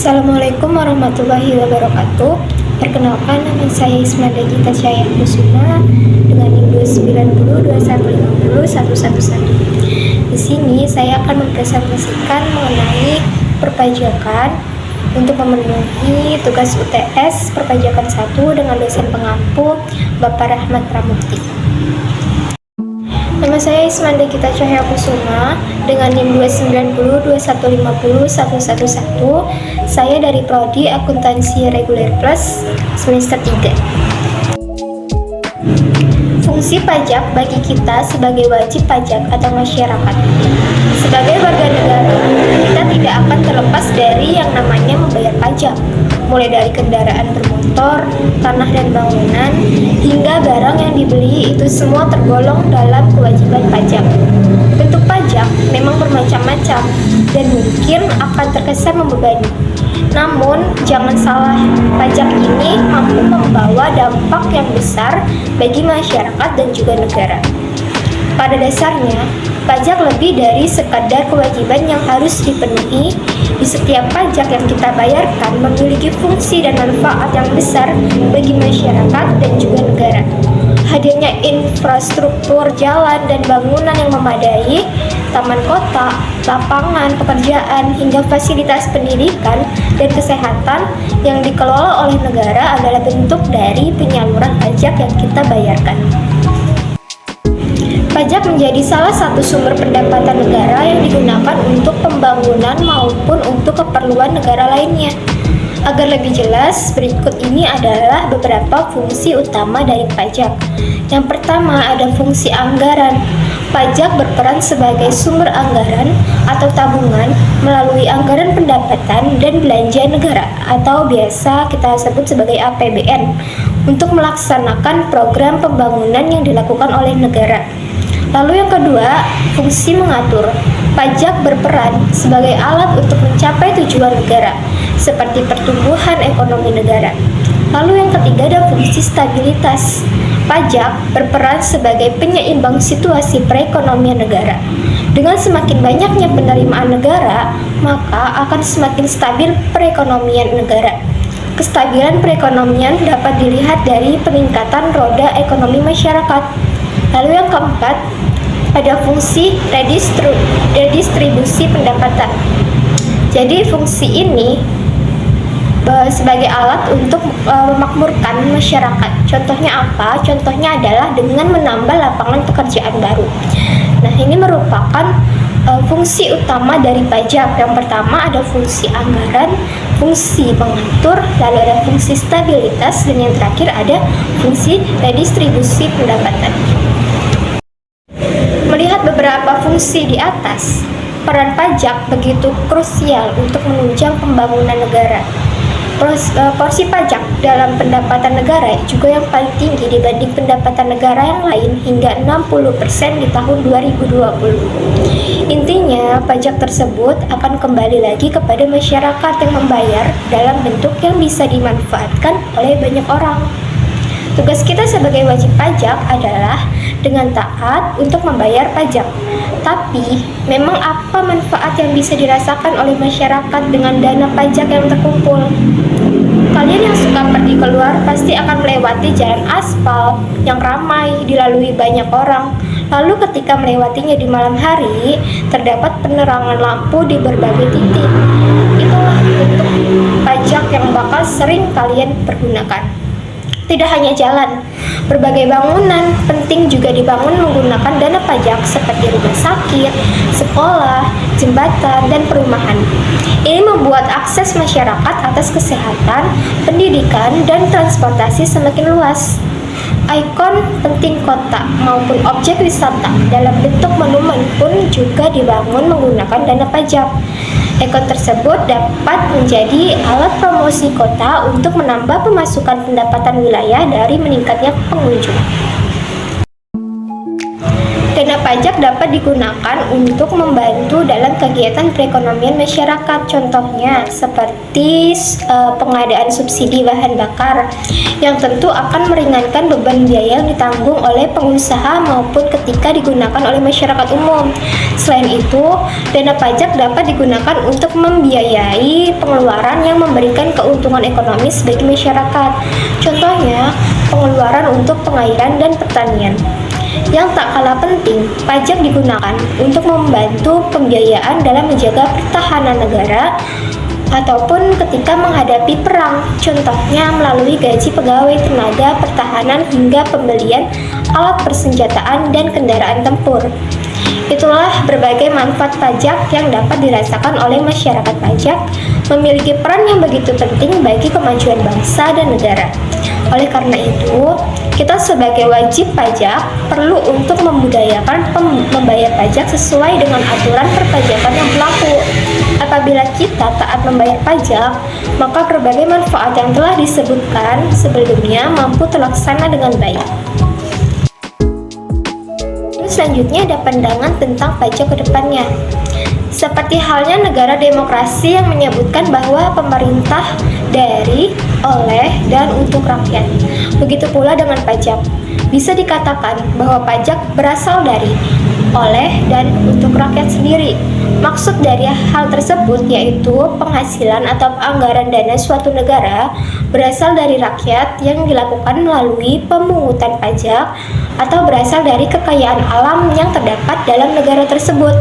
Assalamualaikum warahmatullahi wabarakatuh. Perkenalkan, nama saya Ismada Gita Cahaya Kusuma dengan NIM 29021501111. Di sini saya akan mempresentasikan mengenai perpajakan untuk memenuhi tugas UTS Perpajakan 1 dengan dosen pengampu Bapak Rahmat Pramukti. Nama saya Ismanda Gita Cahaya Kusuma dengan NIM 29021501111. Saya dari Prodi Akuntansi Reguler Plus semester 3. Fungsi pajak bagi kita sebagai wajib pajak atau masyarakat. Sebagai warga negara, kita tidak akan terlepas dari yang namanya membayar pajak, mulai dari kendaraan bermotor, tanah dan bangunan, hingga barang yang dibeli, itu semua tergolong dalam kewajiban pajak. Bentuk pajak memang bermacam-macam dan mungkin akan terkesan membebani. Namun, jangan salah, pajak ini mampu membawa dampak yang besar bagi masyarakat dan juga negara. Pada dasarnya, pajak lebih dari sekadar kewajiban yang harus dipenuhi. Di setiap pajak yang kita bayarkan memiliki fungsi dan manfaat yang besar bagi masyarakat dan juga negara. Hadirnya infrastruktur jalan dan bangunan yang memadai, taman kota, lapangan pekerjaan, hingga fasilitas pendidikan dan kesehatan yang dikelola oleh negara adalah bentuk dari penyaluran pajak yang kita bayarkan. Pajak menjadi salah satu sumber pendapatan negara yang digunakan untuk pembangunan maupun untuk keperluan negara lainnya. Agar lebih jelas, berikut ini adalah beberapa fungsi utama dari pajak. Yang pertama, ada fungsi anggaran. Pajak berperan sebagai sumber anggaran atau tabungan melalui anggaran pendapatan dan belanja negara atau biasa kita sebut sebagai APBN untuk melaksanakan program pembangunan yang dilakukan oleh negara. Lalu yang kedua, fungsi mengatur. Pajak berperan sebagai alat untuk mencapai tujuan negara, seperti pertumbuhan ekonomi negara. Lalu yang ketiga ada fungsi stabilitas. Pajak berperan sebagai penyeimbang situasi perekonomian negara. Dengan semakin banyaknya penerimaan negara, maka akan semakin stabil perekonomian negara. Kestabilan perekonomian dapat dilihat dari peningkatan roda ekonomi masyarakat. Lalu yang keempat, ada fungsi redistribusi pendapatan. Jadi fungsi ini sebagai alat untuk memakmurkan masyarakat. Contohnya apa? Contohnya adalah dengan menambah lapangan pekerjaan baru. Nah, ini merupakan fungsi utama dari pajak. Yang pertama ada fungsi anggaran, fungsi pengatur, lalu ada fungsi stabilitas, dan yang terakhir ada fungsi redistribusi pendapatan. Melihat beberapa fungsi di atas, peran pajak begitu krusial untuk menunjang pembangunan negara. Porsi pajak dalam pendapatan negara juga yang paling tinggi dibanding pendapatan negara yang lain, hingga 60% di tahun 2020. Intinya, pajak tersebut akan kembali lagi kepada masyarakat yang membayar dalam bentuk yang bisa dimanfaatkan oleh banyak orang. Tugas kita sebagai wajib pajak adalah dengan taat untuk membayar pajak. Tapi, memang apa manfaat yang bisa dirasakan oleh masyarakat dengan dana pajak yang terkumpul? Kalian yang suka pergi keluar pasti akan melewati jalan aspal yang ramai dilalui banyak orang. Lalu ketika melewatinya di malam hari, terdapat penerangan lampu di berbagai titik. Itulah bentuk pajak yang bakal sering kalian pergunakan. Tidak hanya jalan, berbagai bangunan penting juga dibangun menggunakan dana pajak seperti rumah sakit, sekolah, jembatan, dan perumahan. Ini membuat akses masyarakat atas kesehatan, pendidikan, dan transportasi semakin luas. Ikon penting kota maupun objek wisata dalam bentuk monumen pun juga dibangun menggunakan dana pajak. Ikon tersebut dapat menjadi alat promosi kota untuk menambah pemasukan pendapatan wilayah dari meningkatnya pengunjung. Dana pajak dapat digunakan untuk membantu dalam kegiatan perekonomian masyarakat. Contohnya seperti pengadaan subsidi bahan bakar yang tentu akan meringankan beban biaya yang ditanggung oleh pengusaha maupun ketika digunakan oleh masyarakat umum. Selain itu, dana pajak dapat digunakan untuk membiayai pengeluaran yang memberikan keuntungan ekonomis bagi masyarakat. Contohnya, pengeluaran untuk pengairan dan pertanian. Yang tak kalah penting, pajak digunakan untuk membantu pembiayaan dalam menjaga pertahanan negara ataupun ketika menghadapi perang, contohnya melalui gaji pegawai tenaga pertahanan hingga pembelian alat persenjataan dan kendaraan tempur. Itulah berbagai manfaat pajak yang dapat dirasakan oleh masyarakat. Pajak memiliki peran yang begitu penting bagi kemajuan bangsa dan negara. Oleh karena itu, kita sebagai wajib pajak perlu untuk membudayakan membayar pajak sesuai dengan aturan perpajakan yang berlaku. Apabila kita taat membayar pajak, maka berbagai manfaat yang telah disebutkan sebelumnya mampu terlaksana dengan baik. Selanjutnya ada pandangan tentang pajak ke depannya. Seperti halnya negara demokrasi yang menyebutkan bahwa pemerintah dari, oleh, dan untuk rakyat. Begitu pula dengan pajak. Bisa dikatakan bahwa pajak berasal dari, oleh, dan untuk rakyat sendiri. Maksud dari hal tersebut yaitu penghasilan atau anggaran dana suatu negara berasal dari rakyat yang dilakukan melalui pemungutan pajak atau berasal dari kekayaan alam yang terdapat dalam negara tersebut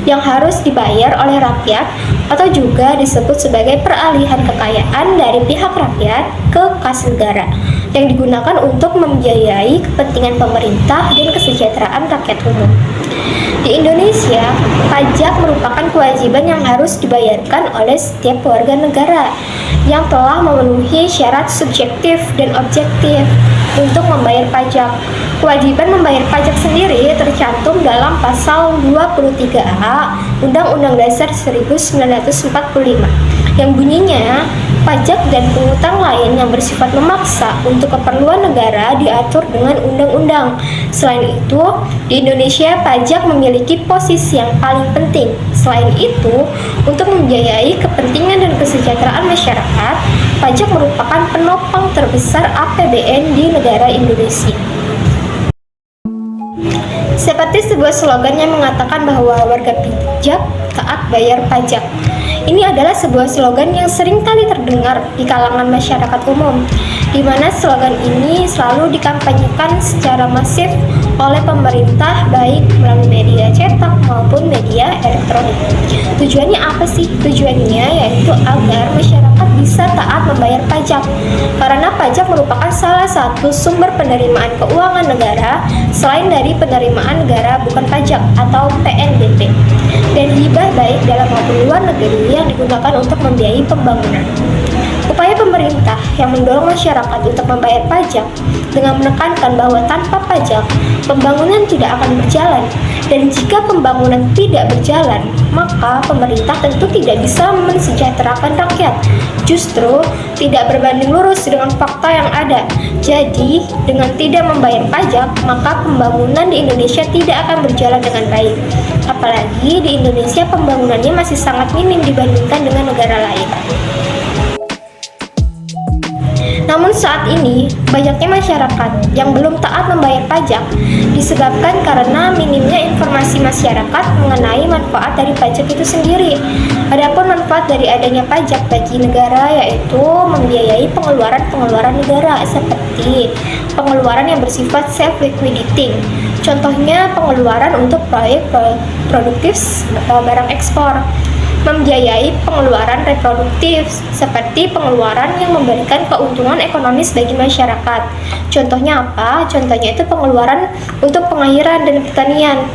yang harus dibayar oleh rakyat atau juga disebut sebagai peralihan kekayaan dari pihak rakyat ke kas negara yang digunakan untuk membiayai kepentingan pemerintah dan kesejahteraan rakyat umum. Di Indonesia, pajak merupakan kewajiban yang harus dibayarkan oleh setiap warga negara yang telah memenuhi syarat subjektif dan objektif untuk membayar pajak. Kewajiban membayar pajak sendiri tercantum dalam pasal 23A Undang-Undang Dasar 1945 yang bunyinya pajak dan pungutan lain yang bersifat memaksa untuk keperluan negara diatur dengan undang-undang. Selain itu, di Indonesia pajak memiliki posisi yang paling penting. Selain itu, untuk membiayai kepentingan dan kesejahteraan masyarakat, pajak merupakan penopang terbesar APBN di negara Indonesia. Seperti sebuah slogan yang mengatakan bahwa warga pajak taat bayar pajak. Ini adalah sebuah slogan yang sering kali terdengar di kalangan masyarakat umum, di mana slogan ini selalu dikampanyekan secara masif oleh pemerintah baik melalui media cetak maupun media elektronik. Tujuannya apa sih? Tujuannya yaitu agar masyarakat bisa taat membayar pajak, karena pajak merupakan salah satu sumber penerimaan keuangan negara selain dari penerimaan negara bukan pajak atau PNBP dan hibah baik dalam maupun luar negeri yang digunakan untuk membiayai pembangunan. Upaya pemerintah yang mendorong masyarakat untuk membayar pajak dengan menekankan bahwa tanpa pajak pembangunan tidak akan berjalan, dan jika pembangunan tidak berjalan maka pemerintah tentu tidak bisa mensejahterakan rakyat, justru tidak berbanding lurus dengan fakta yang ada. Jadi dengan tidak membayar pajak maka pembangunan di Indonesia tidak akan berjalan dengan baik, apalagi di Indonesia pembangunannya masih sangat minim dibandingkan dengan negara lain. Namun saat ini, banyaknya masyarakat yang belum taat membayar pajak disebabkan karena minimnya informasi masyarakat mengenai manfaat dari pajak itu sendiri. Adapun manfaat dari adanya pajak bagi negara yaitu membiayai pengeluaran-pengeluaran negara seperti pengeluaran yang bersifat self-liquidating. Contohnya pengeluaran untuk proyek produktif barang ekspor. Membiayai pengeluaran reproduktif seperti pengeluaran yang memberikan keuntungan ekonomis bagi masyarakat. Contohnya apa? Contohnya itu pengeluaran untuk pengairan dan pertanian.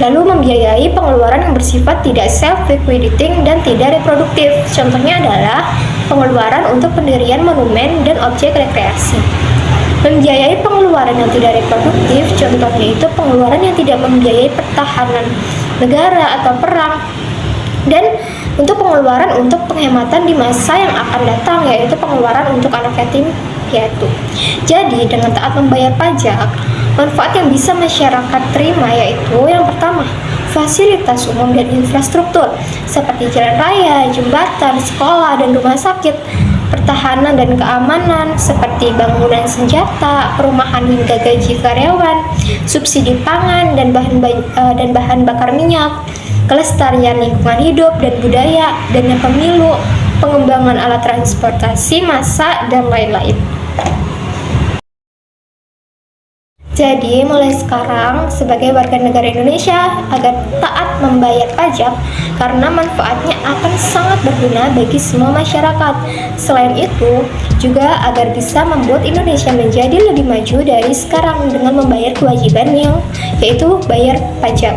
Lalu membiayai pengeluaran yang bersifat tidak self-liquidating dan tidak reproduktif. Contohnya adalah pengeluaran untuk pendirian monumen dan objek rekreasi. Membiayai pengeluaran yang tidak reproduktif, contohnya itu pengeluaran yang tidak membiayai pertahanan negara atau perang. Dan untuk pengeluaran untuk penghematan di masa yang akan datang, yaitu pengeluaran untuk anak yatim piatu. Jadi dengan taat membayar pajak, Manfaat yang bisa masyarakat terima yaitu yang pertama, fasilitas umum dan infrastruktur seperti jalan raya, jembatan, sekolah, dan rumah sakit. Pertahanan dan keamanan seperti bangunan senjata, perumahan hingga gaji karyawan, subsidi pangan dan bahan bakar minyak, kelestarian lingkungan hidup dan budaya, dana pemilu, pengembangan alat transportasi massa, dan lain-lain. Jadi, mulai sekarang sebagai warga negara Indonesia agar taat membayar pajak karena manfaatnya akan sangat berguna bagi semua masyarakat. Selain itu, juga agar bisa membuat Indonesia menjadi lebih maju dari sekarang dengan membayar kewajiban yaitu bayar pajak.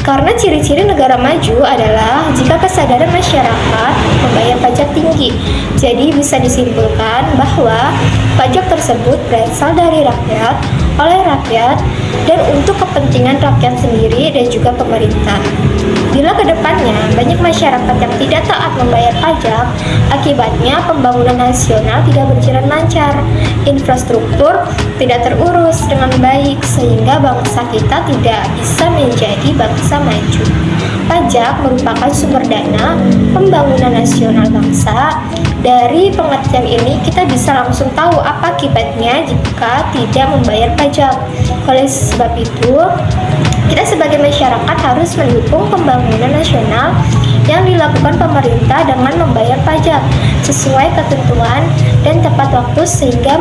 Karena ciri-ciri negara maju adalah jika kesadaran masyarakat membayar pajak tinggi. Jadi bisa disimpulkan bahwa pajak tersebut berasal dari rakyat, oleh rakyat, dan untuk kepentingan rakyat sendiri dan juga pemerintah. Bila kedepannya banyak masyarakat yang tidak taat membayar pajak, akibatnya pembangunan nasional tidak berjalan lancar, infrastruktur tidak terurus dengan baik, sehingga bangsa kita tidak bisa menjadi bangsa maju. Pajak merupakan sumber dana pembangunan nasional bangsa. Dari pengertian ini kita bisa langsung tahu apa akibatnya jika tidak membayar pajak. Oleh sebab itu, kita sebagai masyarakat harus mendukung pembangunan nasional yang dilakukan pemerintah dengan membayar pajak sesuai ketentuan dan tepat waktu sehingga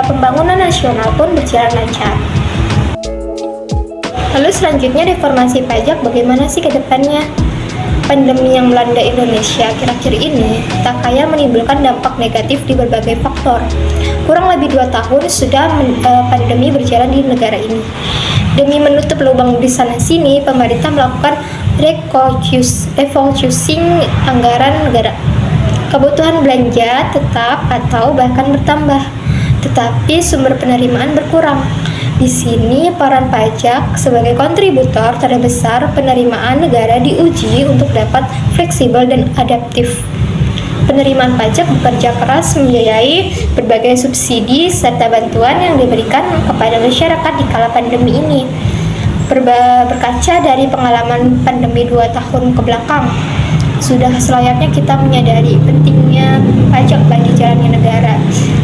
pembangunan nasional pun berjalan lancar. Lalu selanjutnya reformasi pajak bagaimana sih ke depannya? Pandemi yang melanda Indonesia akhir-akhir ini tak kaya menimbulkan dampak negatif di berbagai faktor. Kurang lebih 2 tahun sudah pandemi berjalan di negara ini. Demi menutup lubang di sana-sini, pemerintah melakukan refocusing anggaran negara. Kebutuhan belanja tetap atau bahkan bertambah, tetapi sumber penerimaan berkurang. Di sini peran pajak sebagai kontributor terbesar penerimaan negara diuji untuk dapat fleksibel dan adaptif. Penerimaan pajak bekerja keras membiayai berbagai subsidi serta bantuan yang diberikan kepada masyarakat di kala pandemi ini. Berkaca dari pengalaman pandemi 2 tahun ke belakang, sudah selayaknya kita menyadari pentingnya pajak bagi jalannya negara.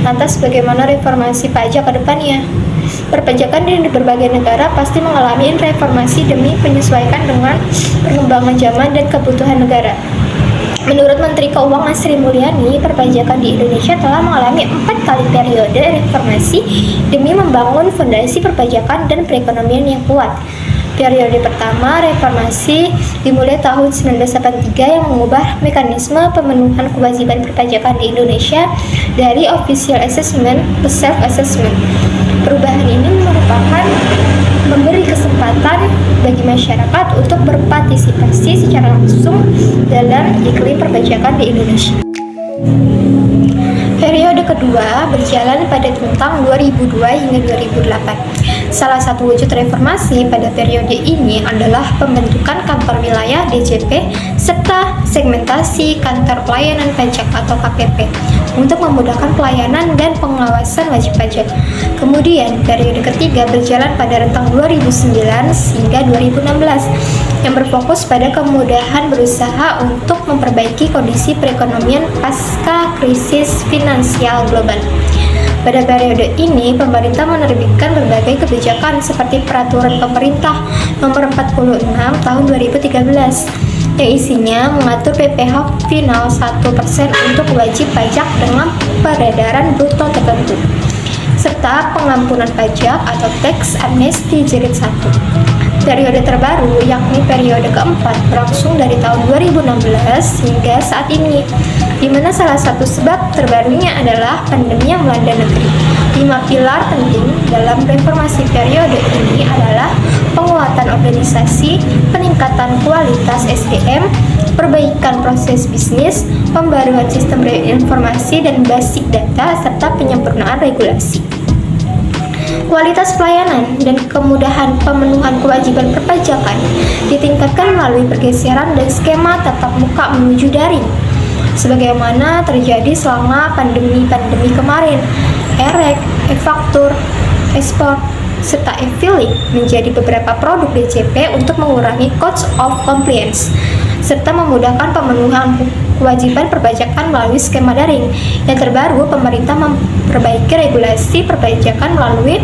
Lantas bagaimana reformasi pajak ke depannya? Perpajakan di berbagai negara pasti mengalami reformasi demi penyesuaikan dengan perkembangan zaman dan kebutuhan negara. Menurut Menteri Keuangan Sri Mulyani, perpajakan di Indonesia telah mengalami 4 kali periode reformasi demi membangun fondasi perpajakan dan perekonomian yang kuat. Periode pertama reformasi dimulai tahun 1983 yang mengubah mekanisme pemenuhan kewajiban perpajakan di Indonesia dari official assessment ke self-assessment. Perubahan ini merupakan memberi kesempatan bagi masyarakat untuk berpartisipasi secara langsung dalam iklim perpajakan di Indonesia. Periode kedua berjalan pada rentang 2002 hingga 2008. Salah satu wujud reformasi pada periode ini adalah pembentukan kantor wilayah DJP serta segmentasi kantor pelayanan pajak atau KPP untuk memudahkan pelayanan dan pengawasan wajib pajak. Kemudian periode ketiga berjalan pada rentang 2009 hingga 2016 yang berfokus pada kemudahan berusaha untuk memperbaiki kondisi perekonomian pasca krisis finansial global. Pada periode ini, pemerintah menerbitkan berbagai kebijakan seperti Peraturan Pemerintah Nomor 46 Tahun 2013 yang isinya mengatur PPh final 1% untuk wajib pajak dengan peredaran bruto tertentu, serta pengampunan pajak atau tax amnesty jilid 1. Periode terbaru yakni periode keempat berlangsung dari tahun 2016 hingga saat ini, di mana salah satu sebab terbarunya adalah pandemi yang melanda negeri. 5 pilar penting dalam reformasi periode ini adalah penguatan organisasi, peningkatan kualitas SDM, perbaikan proses bisnis, pembaruan sistem informasi dan basic data, serta penyempurnaan regulasi. Kualitas pelayanan dan kemudahan pemenuhan kewajiban perpajakan ditingkatkan melalui pergeseran dan skema tatap muka menuju daring, sebagaimana terjadi selama pandemi kemarin. E-Rek, e-faktur, ekspor, serta affiliate menjadi beberapa produk DCP untuk mengurangi cost of compliance, serta memudahkan pemenuhan kewajiban perpajakan melalui skema daring. Yang terbaru, pemerintah memperbaiki regulasi perpajakan melalui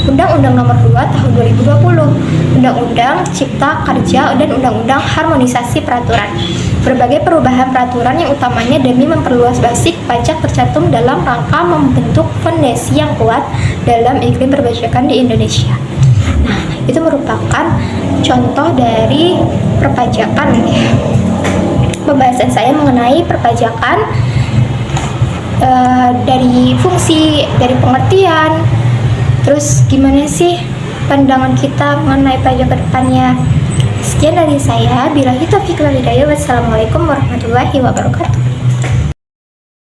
Undang-Undang Nomor 2 Tahun 2020, Undang-Undang Cipta Kerja, dan Undang-Undang Harmonisasi Peraturan. Berbagai perubahan peraturan yang utamanya demi memperluas basis pajak tercantum dalam rangka membentuk fondasi yang kuat dalam iklim perpajakan di Indonesia. Nah, itu merupakan contoh dari perpajakan ya. Pembahasan saya mengenai perpajakan dari fungsi, dari pengertian, terus gimana sih pandangan kita mengenai pajak ke depannya. Sekian dari saya. Billahi taufiq wal hidayah. Wassalamualaikum warahmatullahi wabarakatuh.